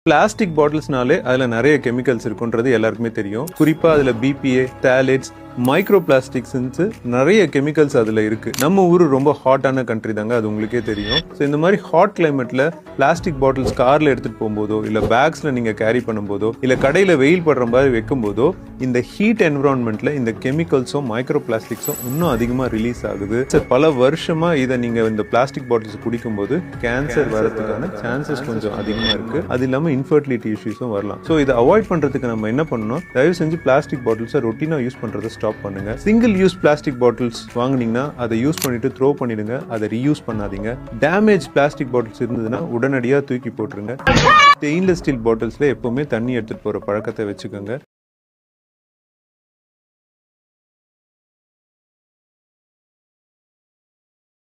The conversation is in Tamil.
பிளாஸ்டிக் பாட்டில்ஸ்னாலே அதுல நிறைய கெமிக்கல்ஸ் இருக்குன்றது எல்லாருக்குமே தெரியும். குறிப்பா அதுல பிபிஏ, தாலேட்ஸ், மைக்ரோ பிளாஸ்டிக்ஸ் நிறைய கெமிக்கல்ஸ் அதுல இருக்கு. நம்ம ஊரு ரொம்ப ஹாட்டான கண்ட்ரி தாங்க, அது உங்களுக்கே தெரியும். ஸோ இந்த மாதிரி ஹாட் கிளைமேட்ல பிளாஸ்டிக் பாட்டில்ஸ் கார்ல எடுத்துட்டு போகும்போதோ இல்ல பேக்ஸ்ல நீங்க கேரி பண்ணும்போதோ இல்ல கடையில வெயில் படுற மாதிரி வைக்கும் போதோ இந்த ஹீட் என்விரான்மெண்ட்ல இந்த கெமிக்கல்ஸும் மைக்ரோ பிளாஸ்டிக்ஸும் இன்னும் அதிகமா ரிலீஸ் ஆகுது. பல வருஷமா இதை நீங்க இந்த பிளாஸ்டிக் பாட்டில்ஸ் குடிக்கும் போது கேன்சர் வரதுக்கான சான்சஸ் கொஞ்சம் அதிகமா இருக்கு. அது இல்லாம இன்ஃபர்டிலிட்டி இஷ்யூஸும் வரலாம். ஸோ இதை அவாய்ட் பண்றதுக்கு நம்ம என்ன பண்ணணும், தயவு செஞ்சு பிளாஸ்டிக் பாட்டில்ஸை ரொட்டீனா யூஸ் பண்றதை ஸ்டாப் பண்ணுங்க. சிங்கிள் யூஸ் பிளாஸ்டிக் பாட்டில்ஸ் வாங்குனீங்கன்னா அதை யூஸ் பண்ணிட்டு த்ரோ பண்ணிடுங்க, அதை ரீயூஸ் பண்ணாதீங்க. டேமேஜ் பிளாஸ்டிக் பாட்டில்ஸ் இருந்ததுன்னா உடனடியாக தூக்கி போட்டுருங்க. ஸ்டெயின்லெஸ் ஸ்டீல் பாட்டில்ஸ்ல எப்பவுமே தண்ணி எடுத்துட்டு போற பழக்கத்தை வச்சுக்கோங்க.